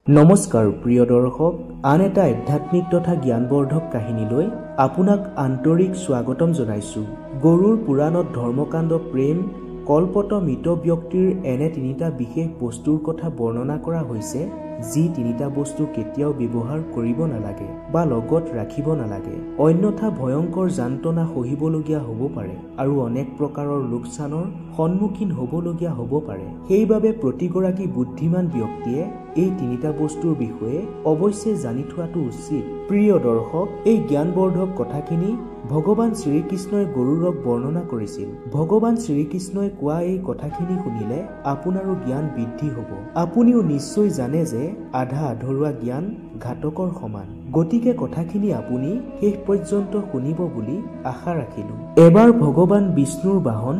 নমস্কাৰ প্ৰিয় দৰ্শক, আন এটা আধ্যাত্মিক তথা জ্ঞানবৰ্ধক কাহিনীলৈ আপোনাক আন্তৰিক স্বাগতম জনাইছো। গৰুৰ পুৰাণত ধৰ্মকাণ্ড, প্ৰেম, কল্পত মৃত ব্যক্তিৰ এনে তিনিটা বিশেষ বস্তুৰ কথা বৰ্ণনা কৰা হৈছে, যি তিনিটা বস্তু কেতিয়াও ব্যৱহাৰ কৰিব নালাগে বা লগত ৰাখিব নালাগে, অন্যথা ভয়ংকৰ যান্ত্ৰণা সহিবলগীয়া হ'ব পাৰে আৰু অনেক প্ৰকাৰৰ লোকচানৰ সন্মুখীন হ'বলগীয়া হ'ব পাৰে। সেইবাবে প্ৰতিগৰাকী বুদ্ধিমান ব্যক্তিয়ে এই তিনিটা বস্তুৰ বিষয়ে অৱশ্যে জানি থোৱাটো উচিত। প্ৰিয় দৰ্শক, এই জ্ঞানবৰ্ধক কথাখিনি ভগৱান শ্ৰীকৃষ্ণই গৰুড়ক বৰ্ণনা কৰিছিল। ভগৱান শ্ৰীকৃষ্ণই কোৱা এই কথাখিনি শুনিলে আপোনাৰো জ্ঞান বৃদ্ধি হ'ব। আপুনিও নিশ্চয় জানে যে আধা আধৰুৱা জ্ঞান ঘাতকৰ সমান। গতিকে কথাখিনি আপুনি শেষ পৰ্যন্ত শুনিব বুলি আশা ৰাখিলো। এবাৰ ভগৱান বিষ্ণুৰ বাহন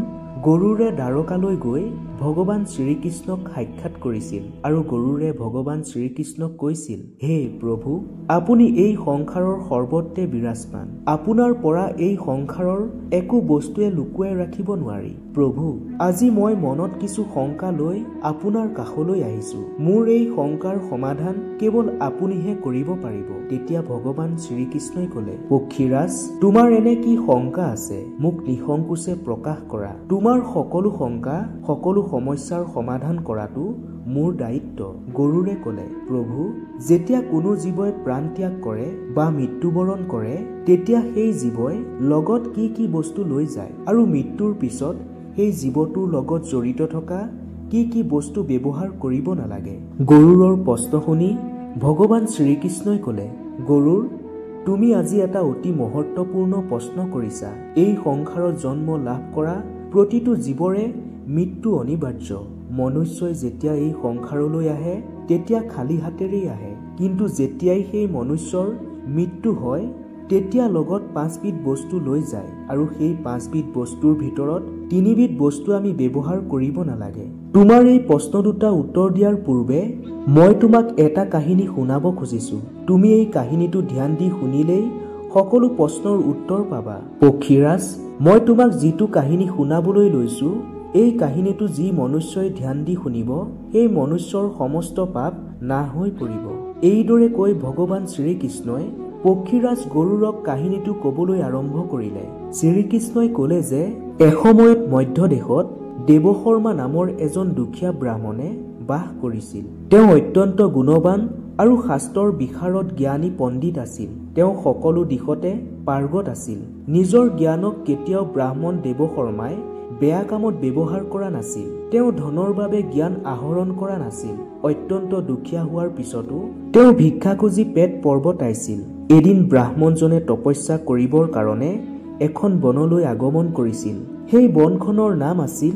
গৰুড়ে দ্বাৰকালৈ গৈ ভগৱান শ্ৰীকৃষ্ণক সাক্ষাৎ কৰিছিল আৰু গৰুড়ে ভগৱান শ্ৰীকৃষ্ণক কৈছিল, হে প্ৰভু, আপুনি এই সংসাৰৰ সৰ্বত্ৰে বিৰাজমান। আপোনাৰ পৰা এই সংসাৰৰ একো বস্তুৱে লুকুৱাই ৰাখিব নোৱাৰি। প্ৰভু, আজি মই মনত কিছু শংকা লৈ আপোনাৰ কাষলৈ আহিছো। মোৰ এই শংকাৰ সমাধান কেৱল আপুনিহে কৰিব পাৰিব। তেতিয়া ভগৱান শ্ৰীকৃষ্ণই কলে, পক্ষীৰাজ, তোমাৰ এনে কি শংকা আছে? মোক নিসংকোচে প্ৰকাশ কৰা। তোমাৰ সকলো শংকা, সকলো সমস্যাৰ সমাধান কৰাটো মোৰ দায়িত্ব। গৰুড়ে কলে, প্ৰভু, যেতিয়া কোনো জীৱই প্ৰাণ ত্যাগ কৰে বা মৃত্যুবৰণ কৰে, তেতিয়া সেই জীৱই লগত কি কি বস্তু লৈ যায় আৰু মৃত্যুৰ পিছত সেই জীৱটোৰ লগত জড়িত থকা কি কি বস্তু ব্যৱহাৰ কৰিব নালাগে। গৰুড়ৰ প্ৰশ্ন শুনি ভগৱান শ্ৰীকৃষ্ণই কলে, গৰুড়, তুমি আজি এটা অতি মহত্বপূৰ্ণ প্ৰশ্ন কৰিছা। এই সংসাৰত জন্ম লাভ কৰা প্ৰতিটো জীৱৰে মৃত্যু অনিবাৰ্য। মনুষ্যই যেতিয়া এই সংসাৰলৈ আহে তেতিয়া খালী হাতেৰেই আহে, কিন্তু যেতিয়াই সেই মনুষ্যৰ মৃত্যু হয় তেতিয়া লগত 5বিধ বস্তু লৈ যায় আৰু সেই 5বিধ বস্তুৰ ভিতৰত 3বিধ বস্তু আমি ব্যৱহাৰ কৰিব নালাগে। তোমাৰ এই প্ৰশ্ন দুটা উত্তৰ দিয়াৰ পূৰ্বে মই তোমাক এটা কাহিনী শুনাব খুজিছো। তুমি এই কাহিনীটো ধ্যান দি শুনিলেই সকলো প্ৰশ্নৰ উত্তৰ পাবা। পক্ষীৰাজ, মই তোমাক যিটো কাহিনী শুনাবলৈ লৈছো, এই কাহিনীটো যি মনুষ্যই ধ্যান দি শুনিব, সেই মনুষ্যৰ সমস্ত পাপ নাশ হৈ পৰিব। এইদৰে কৈ ভগৱান শ্ৰীকৃষ্ণই পক্ষীৰাজ গৰুড়ক কাহিনীটো কবলৈ আৰম্ভ কৰিলে। শ্ৰীকৃষ্ণই কলে যে এসময়ত মধ্য দেশত দেৱশৰ্মা নামৰ এজন দুখীয়া ব্ৰাহ্মণে বাস কৰিছিল। তেওঁ অত্যন্ত গুণৱান আৰু শাস্ত্ৰৰ বিশাৰদ জ্ঞানী পণ্ডিত আছিল। তেওঁ সকলো দিশতে পাৰ্গত আছিল। নিজৰ জ্ঞানক কেতিয়াও ব্ৰাহ্মণ দেৱশৰ্মাই বেয়া কামত ব্যৱহাৰ কৰা নাছিল। তেওঁ ধনৰ বাবে জ্ঞান আহৰণ কৰা নাছিল। অত্যন্ত দুখীয়া হোৱাৰ পিছতো তেওঁ ভিক্ষা খুজি পেট পৰ্বতাইছিল। এদিন ব্ৰাহ্মণজনে তপস্যা কৰিবৰ কাৰণে এখন বনলৈ আগমন কৰিছিল। সেই বনখনৰ নাম আছিল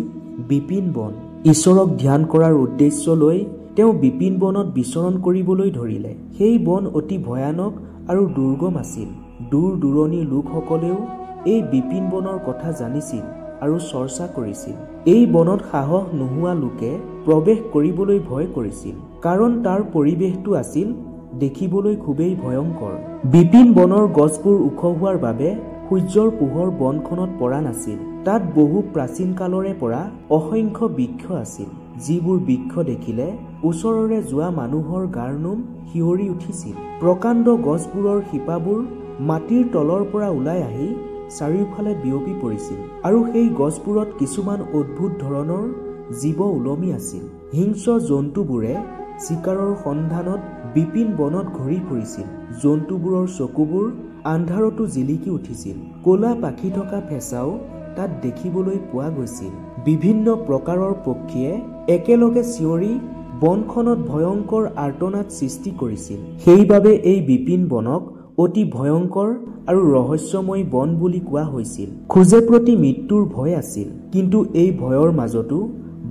বিপিন বন। ঈশ্বৰক ধ্যান কৰাৰ উদ্দেশ্য লৈ তেওঁ বিপিন বনত বিচৰণ কৰিবলৈ ধৰিলে। সেই বন অতি ভয়ানক আৰু দুৰ্গম আছিল। দূৰ দূৰণিৰ লোকসকলেও এই বিপিন বনৰ কথা জানিছিল আৰু চৰ্চা কৰিছিল। এই বনত সাহস নোহোৱা লোকে প্ৰৱেশ কৰিবলৈ ভয় কৰিছিল, কাৰণ তাৰ পৰিৱেশটো আছিল দেখিবলৈ খুবেই ভয়ংকৰ। বিপিন বনৰ গছবোৰ ওখ হোৱাৰ বাবে সূৰ্যৰ পোহৰ বনখনত পৰা নাছিল। তাত বহু প্ৰাচীন কালৰে পৰা অসংখ্য বৃক্ষ আছিল, যিবোৰ বৃক্ষ দেখিলে ওচৰৰে যোৱা মানুহৰ গাৰ নোম শিয়ৰি উঠিছিল। প্ৰকাণ্ড গছবোৰৰ শিপাবোৰ মাটিৰ তলৰ পৰা ওলাই আহি চাৰিওফালে বিয়পি পৰিছিল আৰু সেই গছবোৰত কিছুমান অদ্ভুত ধৰণৰ জীৱ ওলমি আছিল। হিংস্ৰ জন্তুবোৰে চিকাৰৰ সন্ধানত বিপিন বনত ঘূৰি ফুৰিছিল। জন্তুবোৰৰ চকুবোৰ আন্ধাৰতো জিলিকি উঠিছিল। ক'লা পাখি থকা ফেঁচাও তাত দেখিবলৈ পোৱা গৈছিল। বিভিন্ন প্ৰকাৰৰ পক্ষীয়ে একেলগে চিঞৰি বনখনত ভয়ংকৰ আৰ্তনাদ সৃষ্টি কৰিছিল। সেইবাবে এই বিপিন বনক অতি ভয়ংকৰ আৰু ৰহস্যময় বন বুলি কোৱা হৈছিল। খোজে প্ৰতি মৃত্যুৰ ভয় আছিল, কিন্তু এই ভয়ৰ মাজতো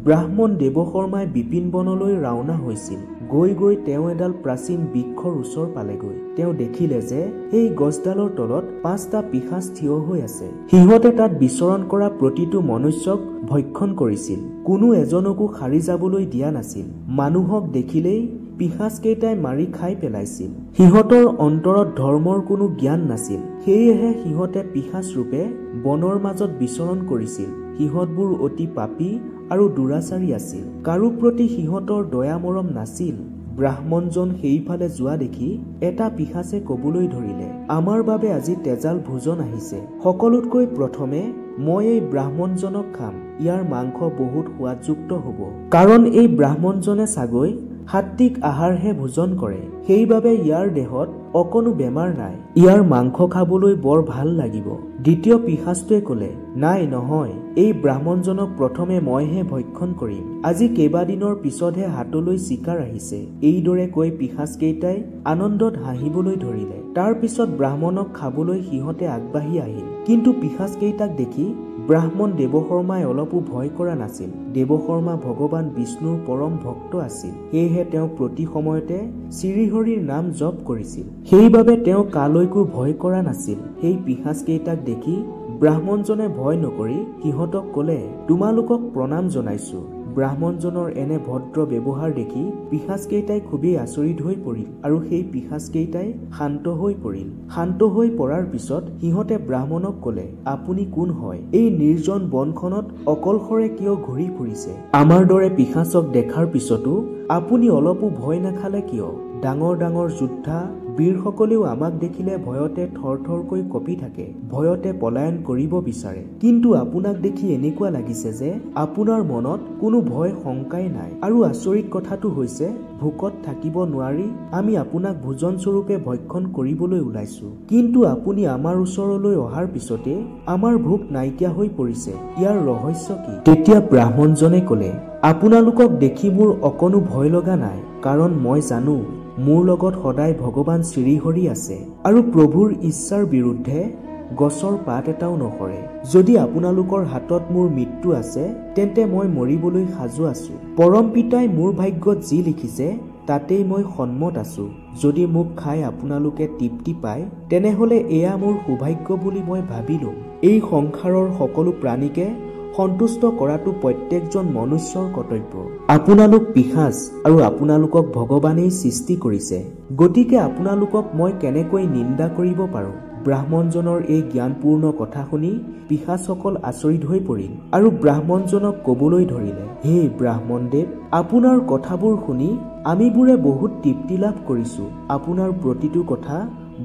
ব্ৰাহ্মণ দেৱশৰ্মাই বিপিন বনলৈ ৰাওনা হৈছিল। গৈ গৈ তেওঁ এডাল প্ৰাচীন বৃক্ষৰ ওচৰ পালেগৈ। তেওঁ দেখিলে যে সেই গছডালৰ তলত 5টা পিশাচ থিয় হৈ আছে। সিহঁতে তাত বিচৰণ কৰা প্ৰতিটো মনুষ্যক ভক্ষণ কৰিছিল। কোনো এজনকো সাৰি যাবলৈ দিয়া নাছিল। মানুহক দেখিলেই পিশাচ কেইটাই মাৰি খাই পেলাইছিল। সিহঁতৰ অন্তৰত ধৰ্মৰ কোনো জ্ঞান নাছিল। সেয়েহে সিহঁতে পিশাচ ৰূপে বনৰ মাজত বিচৰণ কৰিছিল। সিহঁতবোৰ অতি পাপী আৰু দুৰাচাৰী আছিল। কাৰো প্ৰতি সিহঁতৰ দয়া মৰম নাছিল। ব্ৰাহ্মণজন সেইফালে যোৱা দেখি এটা পিশাচে কবলৈ ধৰিলে, আমাৰ বাবে আজি তেজাল ভোজন আহিছে। সকলোতকৈ প্ৰথমে মই এই ব্ৰাহ্মণজনক খাম। ইয়াৰ মাংস বহুত সোৱাদযুক্ত হ'ব, কাৰণ এই ব্ৰাহ্মণজনে চাগৈ সাত্বিক আহাৰহে ভোজন কৰে, সেইবাবে ইয়াৰ দেহত অকণো বেমাৰ নাই। ইয়াৰ মাংস খাবলৈ বৰ ভাল লাগিব। দ্বিতীয় পিশাচটোৱে ক'লে, নাই নহয়, এই ব্ৰাহ্মণজনক প্ৰথমে মইহে ভক্ষণ কৰিম। আজি কেইবাদিনৰ পিছতহে হাতলৈ চিকাৰ আহিছে। এইদৰে কৈ পিশাচকেইটাই আনন্দত হাঁহিবলৈ ধৰিলে। তাৰ পিছত ব্ৰাহ্মণক খাবলৈ সিহঁতে আগবাঢ়ি আহিল। কিন্তু পিশাচকেইটাক দেখি ব্ৰাহ্মণ দেৱশৰ্মাই অলপো ভয় কৰা নাছিল। দেৱশৰ্মা ভগৱান বিষ্ণুৰ পৰম ভক্ত আছিল, সেয়েহে তেওঁ প্ৰতি সময়তে শ্ৰীহৰিৰ নাম জপ কৰিছিল। সেইবাবে তেওঁ কালৈকো ভয় কৰা নাছিল। সেই পিশাচকেইটাক দেখি ব্ৰাহ্মণজনে ভয় নকৰি সিহঁতক ক'লে, তোমালোকক প্ৰণাম জনাইছো। ব্ৰাহ্মণজনৰ এনে ভদ্ৰ ব্যৱহাৰ দেখি পিশাচকেইটাই খুবেই আচৰিত হৈ পৰিল আৰু সেই পিশাচকেইটাই শান্ত হৈ পৰিল। শান্ত হৈ পৰাৰ পিছত সিহঁতে ব্ৰাহ্মণক ক'লে, আপুনি কোন হয়? এই নিৰ্জন বনখনত অকলশৰে কিয় ঘূৰি ফুৰিছে? আমাৰ দৰে পিশাচক দেখাৰ পিছতো আপুনি অলপো ভয় নাখালে কিয়? ডাঙৰ ডাঙৰ যোদ্ধা বীৰসকলেও আমাক দেখিলে ভয়তে থৰথৰকৈ কঁপি থাকে, ভয়তে পলায়ন কৰিব বিচাৰে। কিন্তু আপোনাক দেখি এনেকুৱা লাগিছে যে আপোনাৰ মনত কোনো ভয় শংকাই নাই। আৰু আচৰিত কথাটো হৈছে, ভোকত থাকিব নোৱাৰি আমি আপোনাক ভোজন স্বৰূপে ভক্ষণ কৰিবলৈ ওলাইছো, কিন্তু আপুনি আমাৰ ওচৰলৈ অহাৰ পিছতে আমাৰ ভোক নাইকিয়া হৈ পৰিছে। ইয়াৰ ৰহস্য কি? তেতিয়া ব্ৰাহ্মণজনে ক'লে, আপোনালোকক দেখি মোৰ অকণো ভয় লগা নাই, কাৰণ মই জানো মোৰ লগত সদায় ভগৱান শ্ৰীহৰি আছে আৰু প্ৰভুৰ ইচ্ছাৰ বিৰুদ্ধে গছৰ পাত এটাও নসৰে। যদি আপোনালোকৰ হাতত মোৰ মৃত্যু আছে, তেন্তে মই মৰিবলৈ সাজু আছো। পৰম পিতাই মোৰ ভাগ্যত যি লিখিছে তাতেই মই সন্মত আছো। যদি মোক খাই আপোনালোকে তৃপ্তি পায়, তেনেহলে এয়া মোৰ সৌভাগ্য বুলি মই ভাবিলো। এই সংসাৰৰ সকলো প্ৰাণীকে সন্তুষ্ট কৰাটো প্ৰত্যেকজন মনুষ্যৰ কৰ্তব্য। আপোনালোক পিশাচ আৰু আপোনালোকক ভগৱানেই সৃষ্টি কৰিছে, গতিকে আপোনালোকক মই কেনেকৈ নিন্দা কৰিব পাৰো? ব্ৰাহ্মণজনৰ এই জ্ঞানপূৰ্ণ কথা শুনি পিশাচসকল আচৰিত হৈ পৰিল আৰু ব্ৰাহ্মণজনক কবলৈ ধৰিলে, হে ব্ৰাহ্মণদেৱ, আপোনাৰ কথাবোৰ শুনি আমিবোৰে বহুত তৃপ্তি লাভ কৰিছো। আপোনাৰ প্ৰতিটো কথা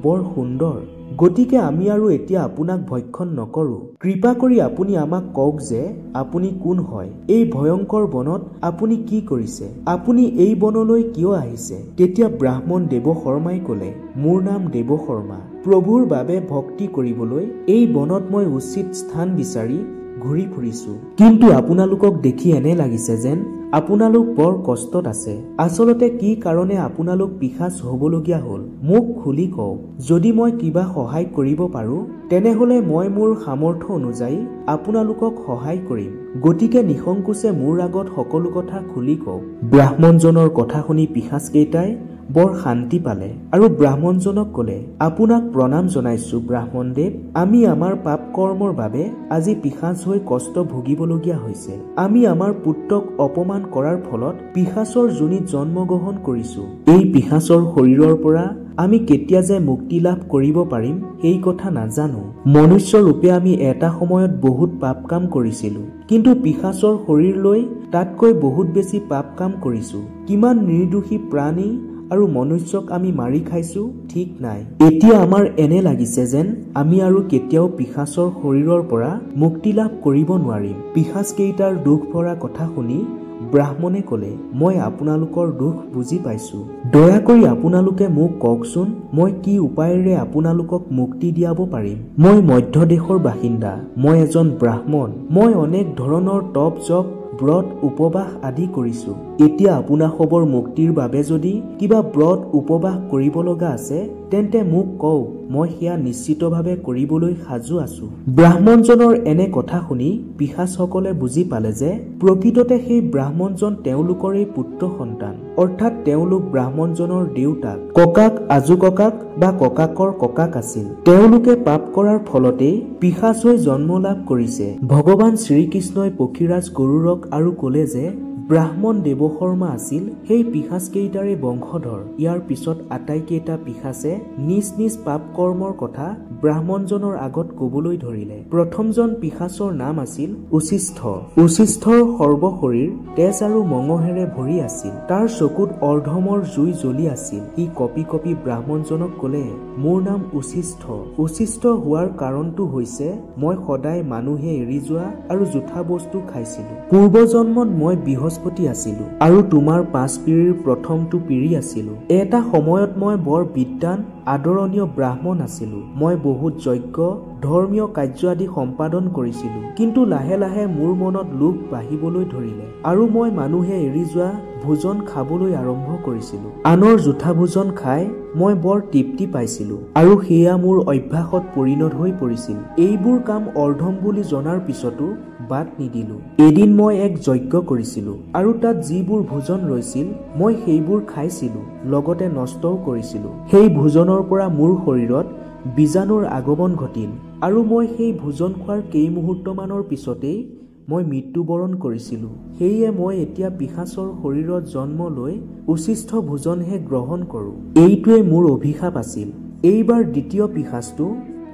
বৰ সুন্দৰ, গতিকে আমি আৰু এতিয়া আপোনাক ভক্ষণ নকৰো। কৃপা কৰি আপুনি আমাক কওক যে আপুনি কোন হয়? এই ভয়ংকৰ বনত আপুনি কি কৰিছে? আপুনি এই বনলৈ কিয় আহিছে? তেতিয়া ব্ৰাহ্মণ দেৱশৰ্মাই ক'লে, মোৰ নাম দেৱশৰ্মা। প্ৰভুৰ বাবে ভক্তি কৰিবলৈ এই বনত মই উচিত স্থান বিচাৰি ঘূৰি ফুৰিছো, কিন্তু আপোনালোকক দেখি এনে লাগিছে যেন আপোনালোক বৰ কষ্টত আছে। আচলতে কি কাৰণে আপোনালোক পিশাচ হ'বলগীয়া হ'ল? মোক খুলি কওক। যদি মই কিবা সহায় কৰিব পাৰো, তেনেহলে মই মোৰ সামৰ্থ্য অনুযায়ী আপোনালোকক সহায় কৰিম। গতিকে নিসংকোচে মোৰ আগত সকলো কথা খুলি কওক। ব্ৰাহ্মণজনৰ কথা শুনি পিশাচকেইটাই বৰ শান্তি পালে আৰু ব্ৰাহ্মণজনক ক'লে, আপোনাক প্ৰণাম জনাইছো ব্ৰাহ্মণদেৱ। আমি আমাৰ পাপ কৰ্মৰ বাবে আজি পিশাচ হৈ কষ্ট ভুগিবলগীয়া হৈছে। আমি আমাৰ পুত্ৰক অপমান কৰাৰ ফলত পিশাচৰ যোনিত জন্মগ্ৰহণ কৰিছো। এই পিশাচৰ শৰীৰৰ পৰা আমি কেতিয়া যে মুক্তি লাভ কৰিব পাৰিম সেই কথা নাজানো। মনুষ্য ৰূপে আমি এটা সময়ত বহুত পাপ কাম কৰিছিলো, কিন্তু পিশাচৰ শৰীৰ লৈ তাতকৈ বহুত বেছি পাপ কাম কৰিছো। কিমান নিৰ্দোষী প্ৰাণী আৰু মনুষ্যক আমি মাৰি খাইছো ঠিক নাই। এতিয়া আমাৰ এনে লাগিছে যেন আমি আৰু কেতিয়াও পিশাচৰ শৰীৰৰ পৰা মুক্তি লাভ কৰিব নোৱাৰিম। পিশাচ কেইটাৰ দুখ ভৰা কথা শুনি ব্ৰাহ্মণে ক'লে, মই আপোনালোকৰ দুখ বুজি পাইছো। দয়া কৰি আপোনালোকে মোক কওকচোন, মই কি উপায়েৰে আপোনালোকক মুক্তি দিয়াব পাৰিম? মই মধ্য দেশৰ বাসিন্দা, মই এজন ব্ৰাহ্মণ। মই অনেক ধৰণৰ তপ জপ ব্ৰত উপবাস আদি কৰিছো। এতিয়া আপোনাসৱৰ মুক্তিৰ বাবে যদি কিবা ব্ৰত উপবাস কৰিব লগা আছে, তেন্তে মোক কওক, মই সেয়া নিশ্চিতভাৱে কৰিবলৈ সাজু আছো। ব্ৰাহ্মণজনৰ এনে কথা শুনি পিশাচসকলে বুজি পালে যে প্ৰকৃততে সেই ব্ৰাহ্মণজন তেওঁলোকৰে পুত্ৰ সন্তান, অৰ্থাৎ তেওঁলোক ব্ৰাহ্মণজনৰ দেউতাক, ককাক, আজু ককাক বা ককাকৰ ককাক আছিল। তেওঁলোকে পাপ কৰাৰ ফলতেই পিশাচ হৈ জন্ম লাভ কৰিছে। ভগৱান শ্ৰীকৃষ্ণই পক্ষীৰাজ গৰুড়ক আৰু ক'লে যে ব্ৰাহ্মণ দেৱশৰ্মা আছিল সেই পিশাচকেইটাৰে বংশধৰ। ইয়াৰ পিছত আটাইকেইটা পিশাচে নিজ নিজ পাপ কৰ্মৰ কথা ব্ৰাহ্মণজনৰ আগত কবলৈ ধৰিলে। প্ৰথমজন পিশাচৰ নাম আছিল উচিষ্ঠ। উচিষ্ঠৰ সৰ্বশৰীৰ তেজ আৰু মঙহেৰে ভৰি আছিল। তাৰ চকুত অৰ্ধমৰ জুই জ্বলি আছিল। সি কপি কপি ব্ৰাহ্মণজনক কলে, মোৰ নাম উচিষ্ঠ। উচিষ্ঠ হোৱাৰ কাৰণটো হৈছে মই সদায় মানুহে এৰি যোৱা আৰু জুঠা বস্তু খাইছিলো। পূৰ্বজন্মত মই বৃহস্পতি আছিলো আৰু তোমাৰ 5 পিঢ়িৰ প্ৰথমটো পিঢ়ি আছিলো। এটা সময়ত মই বৰ বিদ্বান আদৰণীয় ব্ৰাহ্মণ আছিলো। মই বহুত যজ্ঞ ধৰ্মীয় কাৰ্য আদি সম্পাদন কৰিছিলো। কিন্তু লাহে লাহে মোৰ মনত লোভ বাঢ়িবলৈ ধৰিলে আৰু মই মানুহে এৰি যোৱা ভোজন খাবলৈ আৰম্ভ কৰিছিলো। আনৰ জুঠা ভোজন খাই মই বৰ তৃপ্তি পাইছিলো আৰু সেয়া মোৰ অভ্যাসত পৰিণত হৈ পৰিছিল। এইবোৰ কাম অৰ্ধম বুলি জনাৰ পিছতো বাদ নিদিলো। এদিন মই এক যজ্ঞ কৰিছিলো আৰু তাত যিবোৰ ভোজন ৰৈছিল মই সেইবোৰ খাইছিলো, লগতে নষ্টও কৰিছিলো। সেই ভোজনৰ পৰা মোৰ শৰীৰত বীজাণুৰ আগমন ঘটিল আৰু মই সেই ভোজন খোৱাৰ কেইমুহূৰ্তমানৰ পিছতেই মই মৃত্যুবৰণ কৰিছিলো। সেয়ে মই এতিয়া পিশাচৰ শৰীৰত জন্ম লৈ উচিষ্ঠ ভোজনহে গ্ৰহণ কৰো। এইটোৱে মোৰ অভিশাপ আছিল। এইবাৰ দ্বিতীয় পিশাচটো,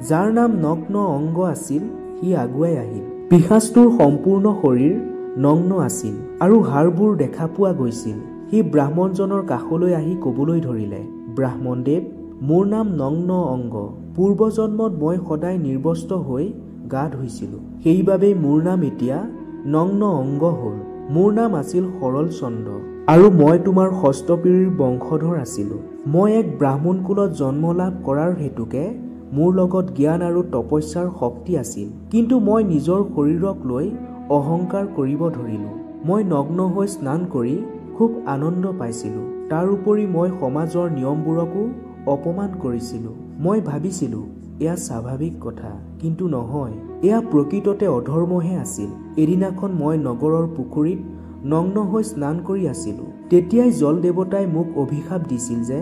যাৰ নাম নগ্ন অংগ আছিল, সি আগুৱাই আহিল। পিশাচটোৰ সম্পূৰ্ণ শৰীৰ নগ্ন আছিল আৰু হাড়বোৰ দেখা পোৱা গৈছিল। সি ব্ৰাহ্মণজনৰ কাষলৈ আহি কবলৈ ধৰিলে, ব্ৰাহ্মণদেৱ, মোৰ নাম নগ্ন অংগ। পূৰ্বজন্মত মই সদায় নিৰ্বস্ত্ৰ হৈ গা ধুইছিলো। সেইবাবেই মোৰ নাম এতিয়া নগ্ন অংগ হ'ল। মোৰ নাম আছিল সৰল চন্দ্ৰ আৰু মই তোমাৰ 6ষ্ঠ পিঢ়িৰ বংশধৰ আছিলো। মই এক ব্ৰাহ্মণ কুলত জন্ম লাভ কৰাৰ হেতুকে মোৰ লগত জ্ঞান আৰু তপস্যাৰ শক্তি আছিল। কিন্তু মই নিজৰ শৰীৰক লৈ অহংকাৰ কৰিব ধৰিলো। মই নগ্ন হৈ স্নান কৰি খুব আনন্দ পাইছিলো। তাৰ উপৰি মই সমাজৰ নিয়মবোৰকো অপমান কৰিছিলো। মই ভাবিছিলো এয়া স্বাভাৱিক কথা, কিন্তু নহয়, এয়া প্ৰকৃততে অধৰ্মহে আছিল। এদিনাখন মই নগৰৰ পুখুৰীত নগ্ন হৈ স্নান কৰি আছিলো। তেতিয়াই জল দেৱতাই মোক অভিশাপ দিছিল যে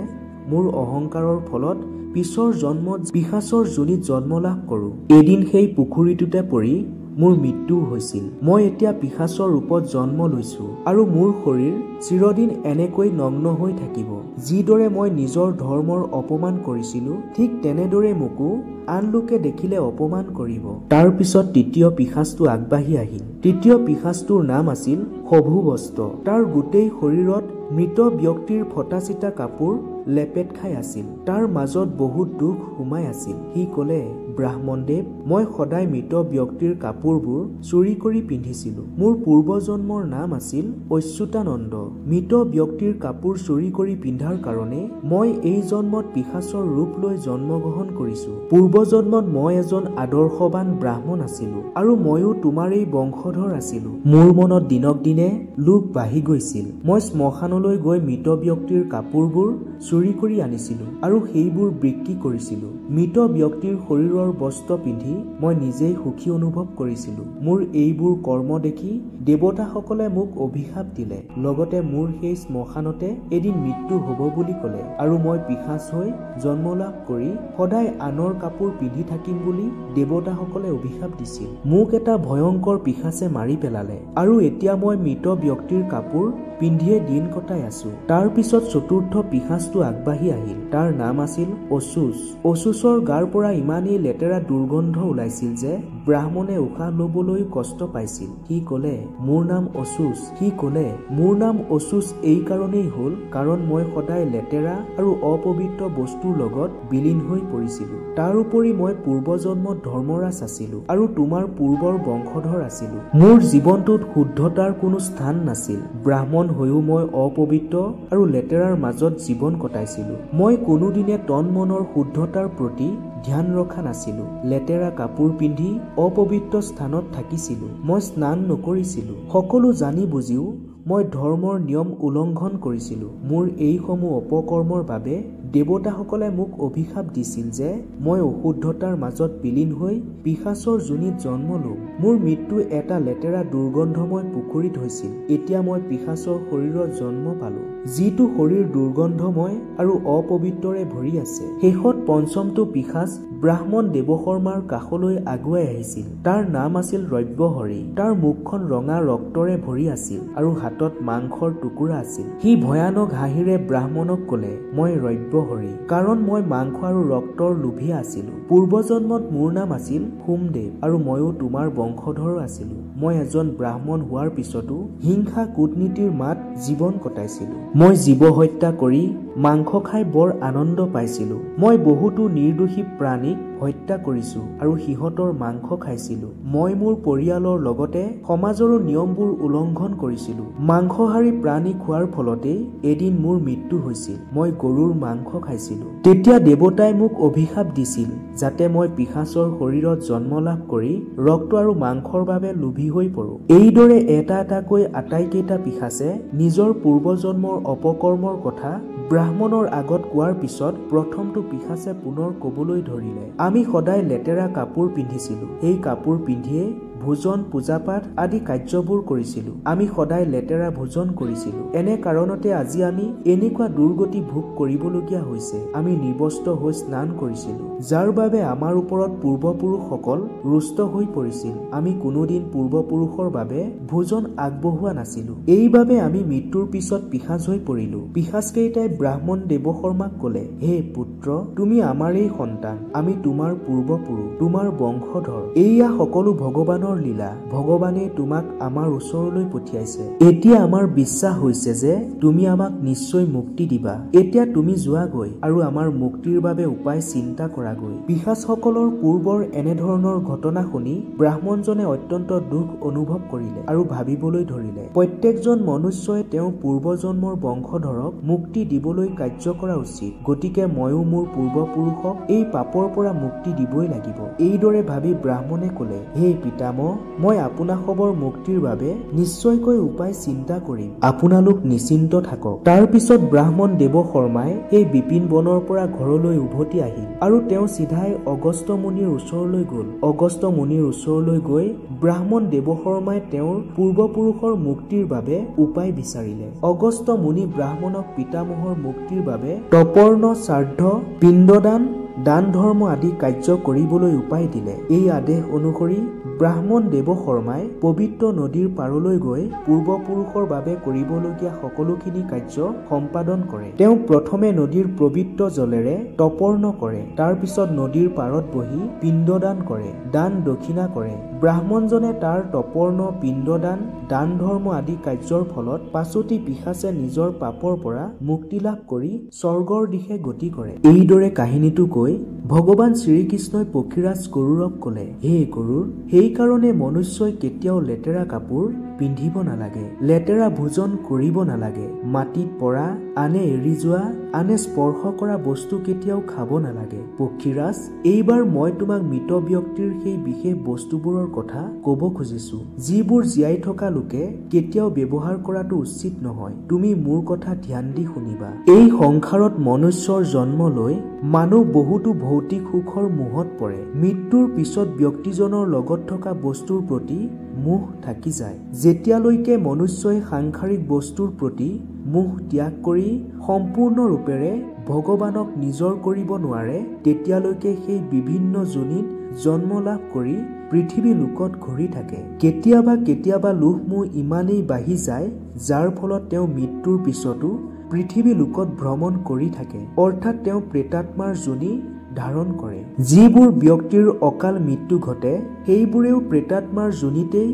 মোৰ অহংকাৰৰ ফলত পিছৰ জন্মত পিশাচৰ যোনিত জন্ম লাভ কৰো। এদিন সেই পুখুৰীটোতে পৰি মোৰ মৃত্যু হৈছিল। মই এতিয়া পিশাচৰ ৰূপত জন্ম লৈছো আৰু মোৰ শৰীৰ চিৰদিন এনেকৈ নগ্ন হৈ থাকিব। যিদৰে মই নিজৰ ধৰ্মৰ অপমান কৰিছিলো, ঠিক তেনেদৰে মোকো আন লোকে দেখিলে অপমান কৰিব। তাৰ পিছত তৃতীয় পিশাচটো আগবাঢ়ি আহিল। তৃতীয় পিশাচটোৰ নাম আছিল শভুবস্ত্ৰ। তাৰ গোটেই শৰীৰত মৃত ব্যক্তিৰ ফটা চিটা কাপোৰ লেপেট খাই আছিল। তাৰ মাজত বহুত দুখ সোমাই আছিল। সি কলে, ব্ৰাহ্মণদেৱ, মই সদায় মৃত ব্যক্তিৰ কাপোৰবোৰ চুৰি কৰি পিন্ধিছিলো। মোৰ পূৰ্বজন্মৰ নাম আছিল অচ্যুতানন্দ। মৃত ব্যক্তিৰ কাপোৰ চুৰি কৰি পিন্ধাৰ কাৰণে মই এই জন্মত পিশাচৰ ৰূপ লৈ জন্মগ্ৰহণ কৰিছো। পূৰ্বজন্মত মই এজন আদৰ্শৱান ব্ৰাহ্মণ আছিলো আৰু ময়ো তোমাৰ এই বংশধৰ আছিলো। মোৰ মনত দিনক দিনে লোভ বাঢ়ি গৈছিল। মই শ্মশানলৈ গৈ মৃত ব্যক্তিৰ কাপোৰবোৰ চুৰি কৰি আনিছিলো আৰু সেইবোৰ বিক্ৰী কৰিছিলো। মৃত ব্যক্তিৰ শৰীৰৰ বস্ত্ৰ পিন্ধি মই নিজেই সুখী অনুভৱ কৰিছিলো। মোৰ এইবোৰ কৰ্ম দেখি দেৱতাসকলে মোক অভিশাপ দিলে। লগতে মোৰ সেই শ্মশানতে এদিন মৃত্যু হ'ব বুলি ক'লে আৰু মই পিশাচ হৈ জন্ম লাভ কৰি সদায় আনৰ কাপোৰ পিন্ধি থাকিম বুলি দেৱতাসকলে অভিশাপ দিছিল। মোক এটা ভয়ংকৰ পিশাচে মাৰি পেলালে আৰু এতিয়া মই মৃত ব্যক্তিৰ কাপোৰ পিন্ধিয়ে দিন কটাই আছো। তাৰ পিছত চতুৰ্থ পিশাচটো আগবাঢ়ি আহিল। তাৰ নাম আছিল অচুচ। অচুচৰ গাৰ পৰা ইমানেই লেতেৰা দুৰ্গন্ধ ওলাইছিল যে ব্ৰাহ্মণে উশাহ লবলৈ কষ্ট পাইছিল। সি কলে, মোৰ নাম অচুচ। সি কলে, মোৰ নাম অচুচ এই কাৰণেই হ'ল কাৰণ মই সদায় লেতেৰা আৰু অপবিত্ৰ বস্তুৰ লগত বিলীন হৈ পৰিছিলো। তাৰ উপৰি মই পূৰ্বজন্মত ধৰ্মৰাজ আছিলো আৰু তোমাৰ পূৰ্বৰ বংশধৰ আছিলো। মোৰ জীৱনটোত শুদ্ধতাৰ কোনো স্থান নাছিল। ব্ৰাহ্মণ হৈও মই অপবিত্ৰ আৰু লেতেৰাৰ মাজত জীৱন কটাইছিলো। মই কোনোদিনে তন মনৰ শুদ্ধতাৰ প্ৰতি ধ্যান ৰখা নাছিলো। লেতেৰা কাপোৰ পিন্ধি অপবিত্ৰ স্থানত থাকিছিলো। মই স্নান নকৰিছিলো। সকলো জানি বুজিও মই ধৰ্মৰ নিয়ম উলংঘন কৰিছিলো। মোৰ এইসমূহ অপকৰ্মৰ বাবে দেৱতাসকলে মোক অভিশাপ দিছিল যে মই অশুদ্ধতাৰ মাজত বিলীন হৈ পিশাচৰ যোনিত জন্ম লম। মোৰ মৃত্যু এটা লেতেৰা দুৰ্গন্ধময় পুখুৰীত হৈছিল। এতিয়া মই পিশাচৰ শৰীৰত জন্ম পালো, যিটো শৰীৰ দুৰ্গন্ধময় আৰু অপবিত্ৰৰে ভৰি আছে। শেষত পঞ্চমটো পিশাচ ব্ৰাহ্মণ দেৱশৰ্মাৰ কাষলৈ আগুৱাই আহিছিল। তাৰ নাম আছিল ৰব্যহৰি। তাৰ মুখখন ৰঙা ৰক্তৰে ভৰি আছিল আৰু হাতত মাংসৰ টুকুৰা আছিল। সি ভয়ানক হাঁহিৰে ব্ৰাহ্মণক কলে, মই ৰব্যহৰি, কাৰণ মই মাংস আৰু ৰক্তৰ লোভীয়া আছিলো। পূৰ্বজন্মত মোৰ নাম আছিল সোমদেৱ আৰু ময়ো তোমাৰ বংশধৰ আছিলো। মই এজন ব্ৰাহ্মণ হোৱাৰ পিছতো হিংসা কূটনীতিৰ মাত জীৱন কটাইছিলো। মই জীৱ হত্যা কৰি মাংস খাই বৰ আনন্দ পাইছিলো। মই বহুতো নিৰ্দোষী প্ৰাণীক হত্যা কৰিছো আৰু সিহঁতৰ মাংস খাইছিলো। মই মোৰ পৰিয়ালৰ লগতে সমাজৰো নিয়মবোৰ উলংঘন কৰিছিলো। মাংসহাৰী প্ৰাণী খোৱাৰ ফলতেই এদিন মোৰ মৃত্যু হৈছিল। মই গৰুৰ মাংস খাইছিলো। তেতিয়া দেৱতাই মোক অভিশাপ দিছিল যাতে মই পিশাচৰ শৰীৰত জন্ম লাভ কৰি ৰক্ত আৰু মাংসৰ বাবে লোভী হৈ পৰো। এইদৰে এটা এটাকৈ আটাইকেইটা পিশাচে নিজৰ পূৰ্বজন্মৰ অপকৰ্মৰ কথা ব্ৰাহ্মণৰ আগত কোৱাৰ পিছত প্ৰথমটো পিশাচে পুনৰ কবলৈ ধৰিলে, আমি সদায় লেতেৰা কাপোৰ পিন্ধিছিলো। এই কাপোৰ পিন্ধিয়ে ভোজন পূজাপাঠ আদি কাৰ্যবোৰ কৰিছিলো। আমি সদায় লেতেৰা ভোজন কৰিছিলো। এনে কাৰণতে আজি আমি এনেকুৱা দুৰ্গতি ভোগ কৰিবলগীয়া হৈছে। আমি নিৰ্বস্ত্ৰ হৈ স্নান কৰিছিলো, যাৰ বাবে আমাৰ ওপৰত পূৰ্বপুৰুষসকল ৰুষ্ট হৈ পৰিছিল। আমি কোনোদিন পূৰ্বপুৰুষৰ বাবে ভোজন আগবঢ়োৱা নাছিলো। এইবাবে আমি মৃত্যুৰ পিছত পিশাচ হৈ পৰিলো। পিশাচকেইটাই ব্ৰাহ্মণ দেৱশৰ্মাক কলে, হে পুত্ৰ, তুমি আমাৰেই সন্তান। আমি তোমাৰ পূৰ্বপুৰুষ, তোমাৰ বংশধৰ। এইয়া সকলো ভগৱানৰ লীলা। ভগৱানে তোমাক আমাৰ ওচৰলৈ পঠিয়াইছে। এতিয়া আমাৰ বিশ্বাস হৈছে যে তুমি আমাক নিশ্চয় মুক্তি দিবা। এতিয়া তুমি যোৱাগৈ আৰু আমাৰ মুক্তিৰ বাবে উপায় চিন্তা কৰাগৈ। পিশাচসকলৰ পূৰ্বৰ এনেধৰণৰ ঘটনা শুনি ব্ৰাহ্মণজনে অত্যন্ত দুখ অনুভৱ কৰিলে আৰু ভাবিবলৈ ধৰিলে, প্ৰত্যেকজন মনুষ্যই তেওঁৰ পূৰ্বজন্মৰ বংশধৰক মুক্তি দিবলৈ কাৰ্য কৰা উচিত। গতিকে ময়ো মোৰ পূৰ্বপুৰুষক এই পাপৰ পৰা মুক্তি দিবই লাগিব। এইদৰে ভাবি ব্ৰাহ্মণে কলে, হে পিতামহ, মই আপোনাসৱৰ মুক্তিৰ বাবে নিশ্চয়কৈ উপায় চিন্তা কৰিম। আপোনালোক নিশ্চিন্ত থাকক। তাৰ পিছত ব্ৰাহ্মণ দেৱশৰ্মাই এই বিপিন বনৰ পৰা ঘৰলৈ উভতি আহিল আৰু তেওঁ চিধাই অগস্ত্য মুনিৰ ওচৰলৈ গল। অগস্ত্য মুনিৰ ওচৰলৈ গৈ ব্ৰাহ্মণ দেৱশৰ্মাই তেওঁৰ পূৰ্বপুৰুষৰ মুক্তিৰ বাবে উপায় বিচাৰিলে। অগস্ত্য মুনি ব্ৰাহ্মণক পিতামহৰ মুক্তিৰ বাবে তপৰ্ণ, শ্ৰাদ্ধ, পিণ্ডদান, দান ধৰ্ম আদি কাৰ্য কৰিবলৈ উপায় দিলে। এই আদেশ অনুসৰি ব্ৰাহ্মণ দেৱশৰ্মাই পবিত্ৰ নদীৰ পাৰলৈ গৈ পূৰ্বপুৰুষৰ বাবে কৰিবলগীয়া সকলোখিনি কাৰ্য সম্পাদন কৰে। তেওঁ প্ৰথমে নদীৰ পবিত্ৰ জলেৰে তপৰ্ণ কৰে, তাৰ পিছত নদীৰ পাৰত বহি পিণ্ডদান কৰে, দান দক্ষিণা কৰে। ব্ৰাহ্মণজনে তাৰ তপৰ্ণ, পিণ্ডদান, দান ধৰ্ম আদি কাৰ্যৰ ফলত পাছতি পিশাচে নিজৰ পাপৰ পৰা মুক্তি লাভ কৰি স্বৰ্গৰ দিশে গতি কৰে। এইদৰে কাহিনীটো কৈ ভগৱান শ্ৰীকৃষ্ণই পক্ষীৰাজ গৰুড়ক কলে, হে গৰুড়, সেইকাৰণে মনুষ্যই কেতিয়াও লেতেৰা কাপোৰ পিন্ধিব নালাগে, লেতেৰা ভোজন কৰিব নালাগে, মাটিত পৰা, আনে এৰি যোৱা, আনে স্পৰ্শ কৰা বস্তু কেতিয়াও খাব নালাগে। পক্ষীৰাজ, এইবাৰ মই তোমাক মৃত ব্যক্তিৰ সেই বিশেষ বস্তুবোৰৰ কথা কব খুজিছো, যিবোৰ জীয়াই থকা লোকে কেতিয়াও ব্যৱহাৰ কৰাটো উচিত নহয়। তুমি মোৰ কথা ধ্যান দি শুনিবা। এই সংসাৰত মনুষ্যৰ জন্ম লৈ মানুহ বহুতো ভৌতিক সুখৰ মোহত পৰে। মৃত্যুৰ পিছত ব্যক্তিজনৰ লগত থকা বস্তুৰ প্ৰতি মোহ থাকি যায়। যেতিয়ালৈকে মনুষ্যই সাংসাৰিক বস্তুৰ প্ৰতি মোহ ত্যাগ কৰি সম্পূৰ্ণৰূপেৰে ভগৱানক নিজৰ কৰিব নোৱাৰে, তেতিয়ালৈকে সেই বিভিন্ন যোনিত জন্ম লাভ কৰি পৃথিৱী লোকত ঘূৰি থাকে। কেতিয়াবা কেতিয়াবা লোভ মোহ ইমানেই বাঢ়ি যায়, যাৰ ফলত তেওঁ মৃত্যুৰ পিছতো পৃথিৱী লোকত ভ্ৰমণ কৰি থাকে, অৰ্থাৎ তেওঁ প্ৰেতাত্মাৰ যোনি ধাৰণ কৰে। যিবোৰ ব্যক্তিৰ অকাল মৃত্যু ঘটে, সেইবোৰেও প্ৰেতাত্মাৰ যোনিতেই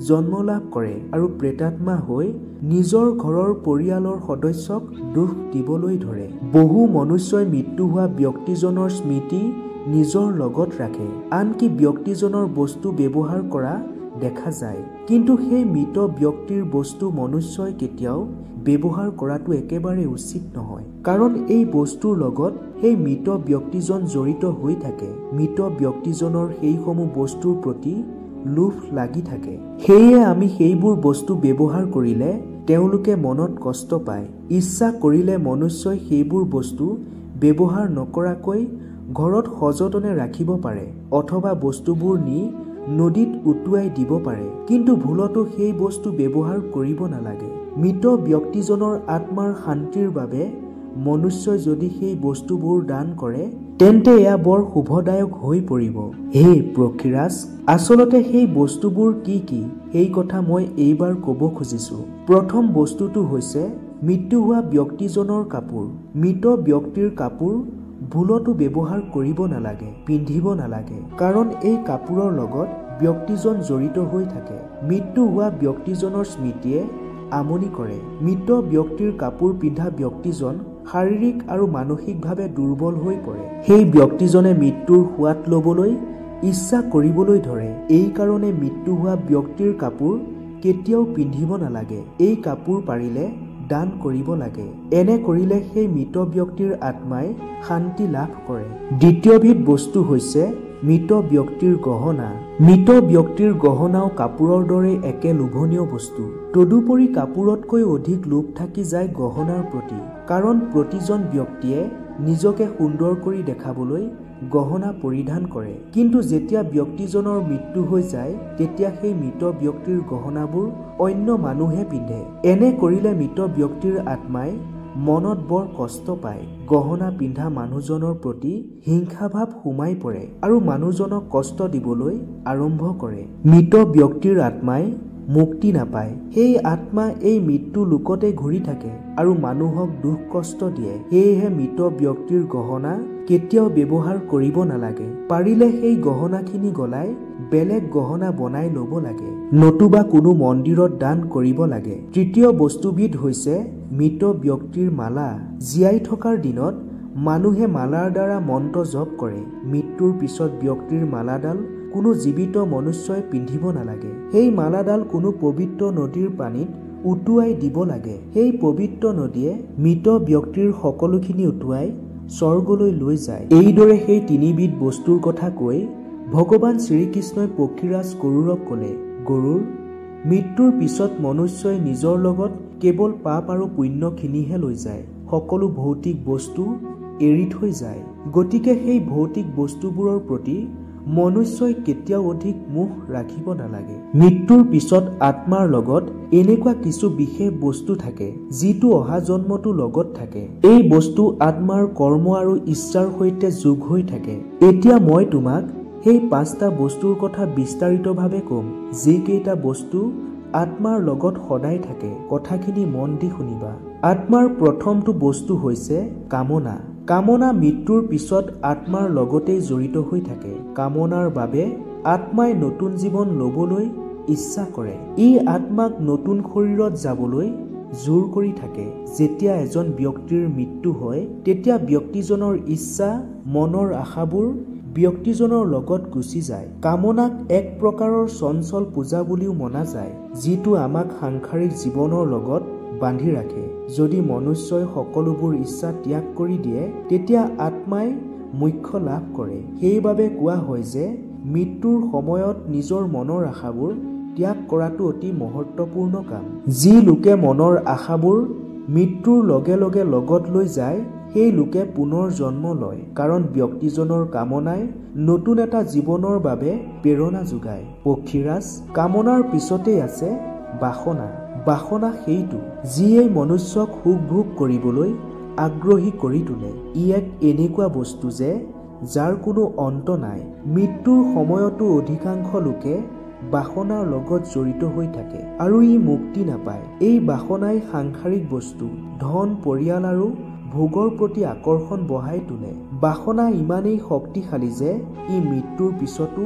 জন্ম লাভ কৰে আৰু প্ৰেতাত্মা হৈ নিজৰ ঘৰৰ পৰিয়ালৰ সদস্যক দুখ দিবলৈ ধৰে। বহু মনুষ্যই মৃত্যু হোৱা ব্যক্তিজনৰ স্মৃতি নিজৰ লগত ৰাখে, আনকি ব্যক্তিজনৰ বস্তু ব্যৱহাৰ কৰা দেখা যায়। কিন্তু সেই মৃত ব্যক্তিৰ বস্তু মনুষ্যই কেতিয়াও ব্যৱহাৰ কৰাটো একেবাৰে উচিত নহয়, কাৰণ এই বস্তুৰ লগত সেই মৃত ব্যক্তিজন জড়িত হৈ থাকে। মৃত ব্যক্তিজনৰ সেইসমূহ বস্তুৰ প্ৰতি লোভ লাগি থাকে। সেয়ে আমি সেইবোৰ বস্তু ব্যৱহাৰ কৰিলে তেওঁলোকে মনত কষ্ট পায়। ইচ্ছা কৰিলে মনুষ্যই সেইবোৰ বস্তু ব্যৱহাৰ নকৰাকৈ ঘৰত সযতনে ৰাখিব পাৰে অথবা বস্তুবোৰ নি নদীত উটুৱাই দিব পাৰে, কিন্তু ভুলতো সেই বস্তু ব্যৱহাৰ কৰিব নালাগে। মৃত ব্যক্তিজনৰ আত্মাৰ শান্তিৰ বাবে মনুষ্যই যদি সেই বস্তুবোৰ দান কৰে তেন্তে এয়া বৰ শুভদায়ক হৈ পৰিব। হে পক্ষীৰাজ, আচলতে সেই বস্তুবোৰ কি কি এই কথা মই এইবাৰ ক'ব খুজিছোঁ। প্ৰথম বস্তুটো হৈছে মৃত্যু হোৱা ব্যক্তিজনৰ কাপোৰ। মৃত ব্যক্তিৰ কাপোৰ ভুলতো ব্যৱহাৰ কৰিব নালাগে, পিন্ধিব নালাগে, কাৰণ এই কাপোৰৰ লগত ব্যক্তিজন জড়িত হৈ থাকে। মৃত্যু হোৱা ব্যক্তিজনৰ স্মৃতিয়ে আমনি কৰে। মৃত ব্যক্তিৰ কাপোৰ পিন্ধা ব্যক্তিজন শাৰীৰিক আৰু মানসিকভাৱে দুৰ্বল হৈ পৰে। সেই ব্যক্তিজনে মৃত্যুৰ সোৱাদ ল'বলৈ ইচ্ছা কৰিবলৈ ধৰে। এই কাৰণে মৃত্যু হোৱা ব্যক্তিৰ কাপোৰ কেতিয়াও পিন্ধিব নালাগে। এই কাপোৰ পাৰিলে দান কৰিব লাগে। এনে কৰিলে সেই মৃত ব্যক্তিৰ আত্মাই শান্তি লাভ কৰে। দ্বিতীয়বিধ বস্তু হৈছে মৃত ব্যক্তিৰ গহনা। মৃত ব্যক্তিৰ গহনাও কাপোৰৰ দৰে একে লোভনীয় বস্তু। তদুপৰি কাপোৰতকৈ অধিক লোভ থাকি যায় গহনাৰ প্ৰতি, কাৰণ প্ৰতিজন ব্যক্তিয়ে নিজকে সুন্দৰ কৰি দেখাবলৈ গহনা পৰিধান কৰে। কিন্তু যেতিয়া ব্যক্তিজনৰ মৃত্যু হৈ যায় তেতিয়া সেই মৃত ব্যক্তিৰ গহনাবোৰ অন্য মানুহে পিন্ধে। এনে কৰিলে মৃত ব্যক্তিৰ আত্মাই মনত বৰ কষ্ট পায়। গহনা পিন্ধা মানুহজনৰ প্ৰতি হিংসাভাৱ সোমাই পৰে আৰু মানুহজনক কষ্ট দিবলৈ আৰম্ভ কৰে। মৃত ব্যক্তিৰ আত্মাই মুক্তি নাপায়। সেই আত্মা এই মৃত্যু লোকতে ঘূৰি থাকে আৰু মানুহক দুখ কষ্ট দিয়ে। সেয়েহে মৃত ব্যক্তিৰ গহনা কেতিয়াও ব্যৱহাৰ কৰিব নালাগে। পাৰিলে সেই গহনাখিনি গলাই বেলেগ গহনা বনাই ল'ব লাগে, নতুবা কোনো মন্দিৰত দান কৰিব লাগে। তৃতীয় বস্তুবিধ হৈছে মৃত ব্যক্তিৰ মালা। জীয়াই থকাৰ দিনত মানুহে মালাৰ দ্বাৰা মন্ত্ৰ জপ কৰে। মৃত্যুৰ পিছত ব্যক্তিৰ মালাডাল কোনো জীৱিত মনুষ্যই পিন্ধিব নালাগে। সেই মালাডাল কোনো পবিত্ৰ নদীৰ পানীত উটুৱাই দিব লাগে। সেই পবিত্ৰ নদীয়ে মৃত ব্যক্তিৰ সকলোখিনি উটুৱাই স্বৰ্গলৈ লৈ যায়। এইদৰে সেই তিনিবিধ বস্তুৰ কথা কৈ ভগৱান শ্ৰীকৃষ্ণই পক্ষীৰাজ গৰুড়ক ক'লে, গৰুড়, মৃত্যুৰ পিছত মনুষ্যই নিজৰ লগত কেৱল পাপ আৰু পুণ্যখিনিহে লৈ যায়। সকলো ভৌতিক বস্তু এৰি থৈ যায়। গতিকে সেই ভৌতিক বস্তুবোৰৰ প্ৰতি মনুষ্যই কেতিয়াও অধিক মোহ ৰাখিব নালাগে। মৃত্যুৰ পিছত আত্মাৰ লগত এনেকুৱা কিছু বিশেষ বস্তু থাকে যিটো অহা জন্মতো লগত থাকে। এই বস্তু আত্মাৰ কৰ্ম আৰু ইচ্ছাৰ সৈতে যোগ হৈ থাকে। এতিয়া মই তোমাক সেই 5টা বস্তুৰ কথা বিস্তাৰিতভাৱে ক'ম, যিকেইটা বস্তু আত্মাৰ লগত সদায় থাকে। কথাখিনি মন দি শুনিবা। আত্মাৰ প্ৰথমটো বস্তু হৈছে কামনা। কামনা মৃত্যুৰ পিছত আত্মাৰ লগতেই জড়িত হৈ থাকে। কামনাৰ বাবে আত্মাই নতুন জীৱন ল'বলৈ ইচ্ছা কৰে। ই আত্মাক নতুন শৰীৰত যাবলৈ জোৰ কৰি থাকে। যেতিয়া এজন ব্যক্তিৰ মৃত্যু হয় তেতিয়া ব্যক্তিজনৰ ইচ্ছা, মনৰ আশাবোৰ ব্যক্তিজনৰ লগত গুচি যায়। কামনাক এক প্ৰকাৰৰ চঞ্চল পূজা বুলিও মনা যায়, যিটো আমাক সাংসাৰিক জীৱনৰ লগত বান্ধি ৰাখে। যদি মনুষ্যই সকলোবোৰ ইচ্ছা ত্যাগ কৰি দিয়ে তেতিয়া আত্মাই মোক্ষ লাভ কৰে। সেইবাবে কোৱা হয় যে মৃত্যুৰ সময়ত নিজৰ মনৰ আশাবোৰ ত্যাগ কৰাটো অতি মহত্বপূৰ্ণ কাম। যি লোকে মনৰ আশাবোৰ মৃত্যুৰ লগে লগে লগত লৈ যায় সেই লোকে পুনৰ জন্ম লয়, কাৰণ ব্যক্তিজনৰ কামনাই নতুন এটা জীৱনৰ বাবে প্ৰেৰণা যোগায়। পক্ষীৰাজ, কামনাৰ পিছতেই আছে বাসনা। বাসনা সেইটো যিয়ে মনুষ্যক সুখ ভোগ কৰিবলৈ আগ্ৰহী কৰি তোলে। ই এক এনেকুৱা বস্তু যে যাৰ কোনো অন্ত নাই। মৃত্যুৰ সময়তো অধিকাংশ লোকে বাসনাৰ লগত জড়িত হৈ থাকে আৰু ই মুক্তি নাপায়। এই বাসনাই সাংসাৰিক বস্তু, ধন, পৰিয়াল আৰু ভোগৰ প্ৰতি আকৰ্ষণ বঢ়াই তোলে। বাসনা ইমানেই শক্তিশালী যে ই মৃত্যুৰ পিছতো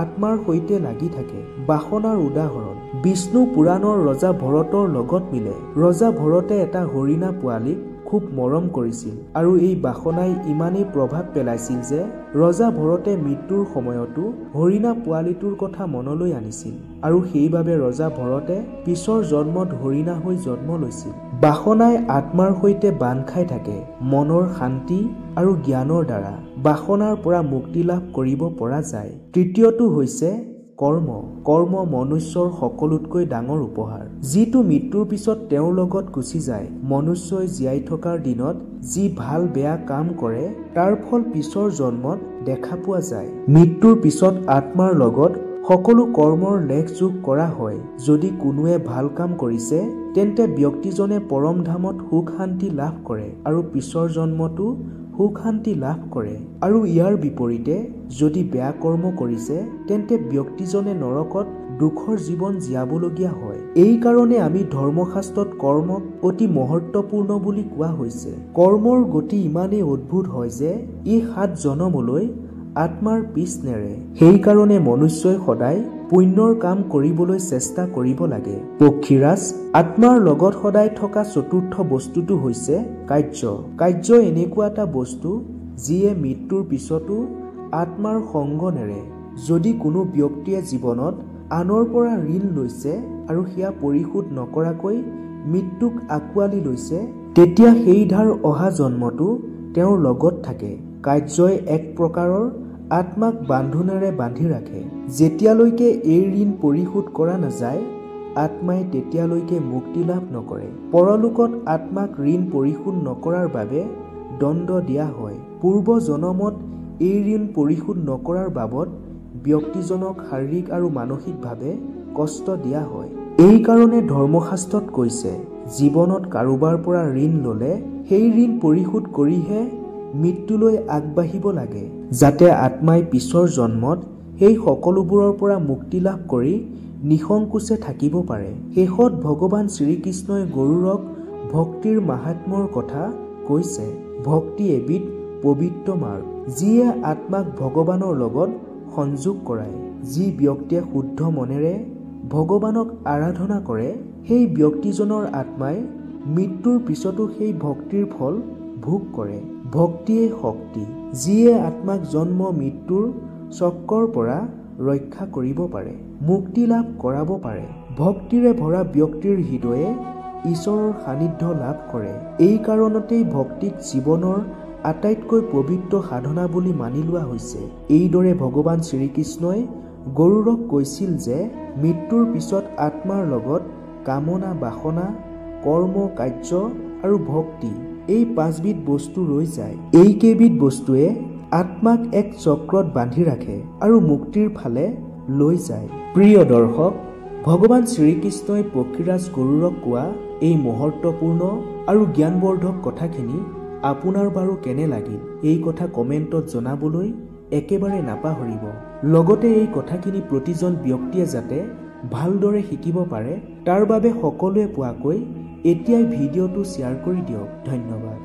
আত্মাৰ সৈতে লাগি থাকে। বাসনাৰ উদাহৰণ বিষ্ণু পুৰাণৰ ৰজা ভৰতৰ লগত মিলে। ৰজা ভৰতে এটা হৰিণা পোৱালীক খুব মৰম কৰিছিল আৰু এই বাসনাই ইমানেই প্ৰভাৱ পেলাইছিল যে ৰজা ভৰতে মৃত্যুৰ সময়তো হৰিণা পোৱালীটোৰ কথা মনলৈ আনিছিল আৰু সেইবাবে ৰজা ভৰতে পিছৰ জন্মত হৰিণা হৈ জন্ম লৈছিল। বাসনাই আত্মাৰ সৈতে বান্ধ খাই থাকে মনৰ শান্তি আৰু জ্ঞানৰ দ্বাৰা। বাসনাৰ পৰা মুক্তি লাভ কৰিব পৰা যায়। তৃতীয়টো হৈছে কৰ্ম মনুষ্যৰ সকলোতকৈ ডাঙৰ উপহাৰ, যিটো মৃত্যুৰ পিছত তেওঁৰ লগত গুচি যায়। মনুষ্যই জীয়াই থকাৰ দিনত যি ভাল বেয়া কাম কৰে তাৰ ফল পিছৰ জন্মত দেখা পোৱা যায়। মৃত্যুৰ পিছত আত্মাৰ লগত সকলো কৰ্মৰ লেখ যোগ কৰা হয়। যদি কোনোৱে ভাল কাম কৰিছে তেন্তে ব্যক্তিজনে পৰম ধামত সুখ শান্তি লাভ কৰে আৰু পিছৰ জন্মতো সুখ শান্তি লাভ কৰে। আৰু ইয়াৰ বিপৰীতে যদি বেয়া কৰ্ম কৰিছে তেন্তে ব্যক্তিজনে নৰকত দুখৰ জীৱন জীয়াবলগীয়া হয়। এই কাৰণে আমি ধৰ্মশাস্ত্ৰত কৰ্মক অতি মহত্বপূৰ্ণ বুলি কোৱা হৈছে। কৰ্মৰ গতি ইমানেই অদ্ভুত হয় যে ই 7 জনমলৈ আত্মাৰ পিছ নেৰে। সেইকাৰণে মনুষ্যই সদায় পুণ্যৰ কাম কৰিবলৈ চেষ্টা কৰিব লাগে। পক্ষীৰাজ, আত্মাৰ লগত সদায় থকা চতুৰ্থ বস্তুটো হৈছে কাৰ্য এনেকুৱা এটা বস্তু যিয়ে মৃত্যুৰ পিছতো আত্মাৰ সংগ নেৰে। যদি কোনো ব্যক্তিয়ে জীৱনত আনৰ পৰা ঋণ লৈছে আৰু সেয়া পৰিশোধ নকৰাকৈ মৃত্যুক আঁকোৱালি লৈছে, তেতিয়া সেই ধাৰ অহা জন্মতো তেওঁৰ লগত থাকে। কাৰ্যই এক প্ৰকাৰৰ আত্মাক বান্ধোনেৰে বান্ধি ৰাখে। যেতিয়ালৈকে এই ঋণ পৰিশোধ কৰা নাযায় আত্মাই তেতিয়ালৈকে মুক্তি লাভ নকৰে। পৰলোকত আত্মাক ঋণ পৰিশোধ নকৰাৰ বাবে দণ্ড দিয়া হয়। পূৰ্ব জনমত এই ঋণ পৰিশোধ নকৰাৰ বাবদ ব্যক্তিজনক শাৰীৰিক আৰু মানসিকভাৱে কষ্ট দিয়া হয়। এই কাৰণে ধৰ্মশাস্ত্ৰত কৈছে, জীৱনত কাৰোবাৰ পৰা ঋণ ললে সেই ঋণ পৰিশোধ কৰিহে মৃত্যুলৈ আগবাঢ়িব লাগে, যাতে আত্মাই পিছৰ জন্মত সেই সকলোবোৰৰ পৰা মুক্তি লাভ কৰি নিসংকোচে থাকিব পাৰে। শেষত ভগৱান শ্ৰীকৃষ্ণই গৰুড়ক ভক্তিৰ মাহাত্ম্যৰ কথা কৈছে। ভক্তি এবিধ পবিত্ৰ মাৰ্গ, যিয়ে আত্মাক ভগৱানৰ লগত সংযোগ কৰায়। যি ব্যক্তিয়ে শুদ্ধ মনেৰে ভগৱানক আৰাধনা কৰে সেই ব্যক্তিজনৰ আত্মাই মৃত্যুৰ পিছতো সেই ভক্তিৰ ফল ভোগ কৰে। ভক্তিয়ে শক্তি, যিয়ে আত্মাক জন্ম মৃত্যুৰ চক্ৰৰ পৰা ৰক্ষা কৰিব পাৰে, মুক্তি লাভ কৰাব পাৰে। ভক্তিৰে ভৰা ব্যক্তিৰ হৃদয়ে ঈশ্বৰৰ সান্নিধ্য লাভ কৰে। এই কাৰণতেই ভক্তিক জীৱনৰ আটাইতকৈ পবিত্ৰ সাধনা বুলি মানি লোৱা হৈছে। এইদৰে ভগৱান শ্ৰীকৃষ্ণই গৰুড়ক কৈছিল যে মৃত্যুৰ পিছত আত্মাৰ লগত কামনা, বাসনা, কৰ্ম, কাৰ্য আৰু ভক্তি এই 5 বিধ বস্তু ৰৈ যায়। এই কেইবিধ বস্তুৱে আত্মাক এক চক্ৰত বান্ধি ৰাখে আৰু মুক্তিৰ ফালে লৈ যায়। প্ৰিয় দৰ্শক, ভগৱান শ্ৰীকৃষ্ণই পক্ষীৰাজ গৰুড়ক কোৱা এই মহত্বপূৰ্ণ আৰু জ্ঞানবৰ্ধক কথাখিনি আপোনাৰ বাৰু কেনে লাগিল এই কথা কমেণ্টত জনাবলৈ একেবাৰে নাপাহৰিব। লগতে এই কথাখিনি প্ৰতিজন ব্যক্তিয়ে যাতে ভালদৰে শিকিব পাৰে তাৰ বাবে সকলোৱে পোৱাকৈ এতিয়াই ভিডিঅ'টো শ্বেয়াৰ কৰি দিয়ক। ধন্যবাদ।